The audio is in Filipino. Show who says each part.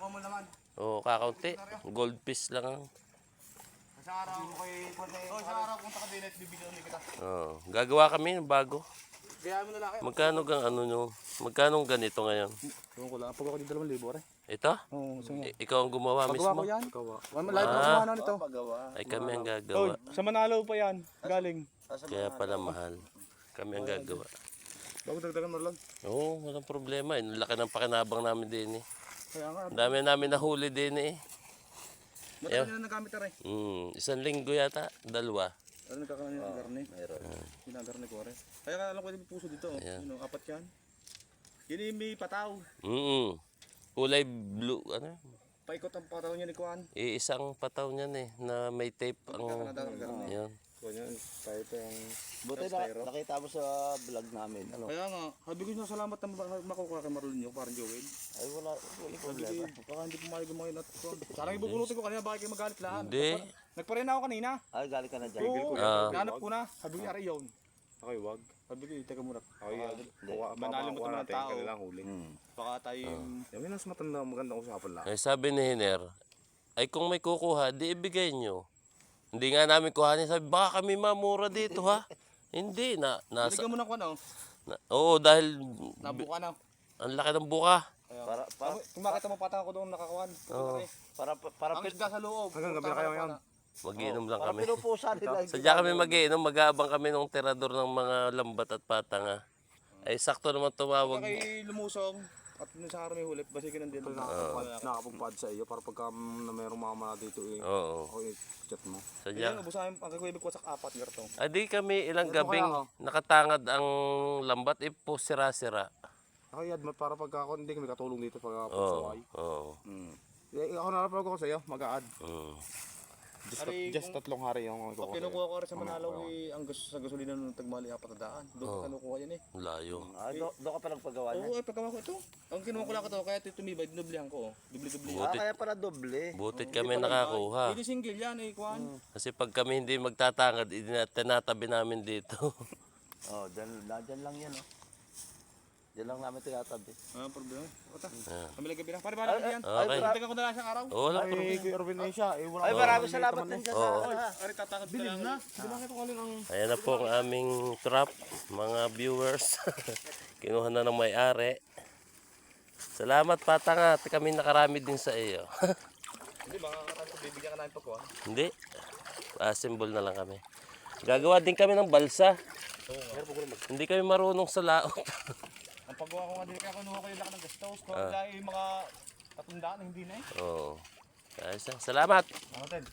Speaker 1: mo naman.
Speaker 2: Oo, kakaunti. Goldfish lang ang.
Speaker 1: Sa araw ko sa araw kung taka-dinet bibigyan ulit kita.
Speaker 2: Oo, gagawa kami ng bago.
Speaker 1: Kaya mo na laki.
Speaker 2: Magkano gang ano nyo? Magkano ganito ngayon?
Speaker 1: Tuwan ko lang. Pag ako din 2,000
Speaker 2: Ito?
Speaker 1: Oo, sige.
Speaker 2: Ikaw ang gumawa
Speaker 1: Pagawa
Speaker 2: mismo?
Speaker 1: ko yan. Live na gumawa nito.
Speaker 2: Ay kami ang
Speaker 1: Oh,
Speaker 2: gagawa.
Speaker 1: sa Manalo pa yan. Galing.
Speaker 2: Kaya pala mahal. Kami ang gagawa.
Speaker 1: Bago dagdagan mo lang.
Speaker 2: Oo, walang problema. Ang laki ng pakinabang namin din eh.
Speaker 1: Kaya nga.
Speaker 2: Ang dami namin nahuli din eh.
Speaker 1: Matagal nyo na nagamit na rin.
Speaker 2: Isang linggo yata, 2.
Speaker 1: Ano nagkakaroon ng garne? Mayroon. Ginagarne ko rin. Kaya nga alam ko yung puso dito.
Speaker 2: Ayan.
Speaker 1: Yun, 4 yan. Yun yung may pataw.
Speaker 2: Kulay blue, ano?
Speaker 1: Paikot ang pataw niya ni Kuan.
Speaker 2: Isang pataw niyan eh, na may tape ang... Yan.
Speaker 1: Kuan tayo ito yung...
Speaker 3: Buti nakita mo sa vlog namin. Ano?
Speaker 1: Kaya nga, sabi ko na salamat na makukuha kay Marlon nyo, parang Joel.
Speaker 3: Ay wala problema.
Speaker 1: Baka hindi pumayag yung mga inat ko. Sana ibubunutin ko kanina, bakit kayo magalit lahat?
Speaker 2: Hindi.
Speaker 1: Nagparin ako kanina.
Speaker 3: Ay galing ka na dyan.
Speaker 1: Oo,
Speaker 2: Ah.
Speaker 1: nanap ko na. Sabi ko, ari yun.
Speaker 4: Okay, wag.
Speaker 1: Sabi ko, teka muna.
Speaker 4: Manalo
Speaker 1: mo naman ang tao.
Speaker 4: Kanilang huli.
Speaker 1: Baka tayo yung...
Speaker 4: Yung mas matanda, magandang usapan lang.
Speaker 2: Ay sabi ni Hiner, ay kung may kukuha, di ibigay nyo. Hindi nga namin kuhanin, sabi, baka kami mamura dito ha. Hindi, nasa...
Speaker 1: Bigyan mo ng Kuan, oh.
Speaker 2: Oo, dahil
Speaker 1: Nabuka na.
Speaker 2: ang laki ng buka.
Speaker 3: Para
Speaker 1: Kung makita mo patang ko doon nakakuan.
Speaker 3: para
Speaker 1: Ang isda sa loob.
Speaker 4: Hanggang gabi na kayo ngayon.
Speaker 2: Mag-iinom lang
Speaker 3: para
Speaker 2: kami.
Speaker 3: pinupusa nila.
Speaker 2: Sadya kami mag-iinom, mag-aabang kami ng tirador ng mga lambat at patanga. Ay sakto naman tumawag.
Speaker 1: Kay lumusong at nung sa araw may hulip, basikin ng dito.
Speaker 4: Nakapagpad sa iyo para pagka na mayroong mama dito eh.
Speaker 2: Oo.
Speaker 4: Okay, chat mo.
Speaker 2: Sadya.
Speaker 1: Yan, ubusahin ang kakuibig ko sa 4 ngarto.
Speaker 2: Ay di kami ilang gabing nakatangad ang lambat, po sira-sira.
Speaker 4: Ako yadmat para pagka ako hindi kami katulong dito pagka
Speaker 2: Oo.
Speaker 4: pagsaway.
Speaker 2: Oo.
Speaker 4: Ako narapag ako sa iyo, mag-a-add.
Speaker 1: Ari,
Speaker 4: Just 3 hari yung
Speaker 1: Pag kinukuha ko rin sa Manalo, ang sa gasolina nung tagmali 400. Doon ko kinukuha yan eh.
Speaker 2: Layo.
Speaker 3: Doon ka pa nagpagawa niya.
Speaker 1: Oo, ay pagkawa ko ito. Ang kinuha ko lang ito, kaya ito tumibay, dinublihan ko. Dubli-dubli.
Speaker 3: Kaya pala doble.
Speaker 2: Butit kami nakakuha.
Speaker 1: Hindi single yan eh, Kuan.
Speaker 2: Kasi pag kami hindi magtatangad, tinatabi namin dito.
Speaker 3: Oh, dyan lang yan oh. Diyan lang namin tinatabi.
Speaker 1: Problema. Kami lang gabi lang. Pare, yan.
Speaker 2: Okay.
Speaker 1: Tingnan ko na lang siyang araw.
Speaker 2: Oo, wala
Speaker 4: Ay,
Speaker 2: problema.
Speaker 4: Kuya Erwin na siya.
Speaker 3: Ay maraming salamat din dyan
Speaker 2: Oo.
Speaker 3: sa...
Speaker 1: Ari, tatakad ka lang. Hindi ba kito kanina ang...
Speaker 2: Ayan na po ang aming trap, mga viewers. Kinuha na ng may-ari. Salamat patanga, kami nakarami din sa iyo.
Speaker 1: Hindi, baka bibigyan ka namin pagkuha.
Speaker 2: Hindi, assemble na lang kami. Gagawa din kami ng balsa. Hindi kami marunong sa laot.
Speaker 1: Ang paggawa ko nga din, kaya kinuha ko yung laki ng gastos. Kung dahil mga 300 hindi na eh.
Speaker 2: Oo. Ayos na. Salamat.
Speaker 1: Ano, Ted?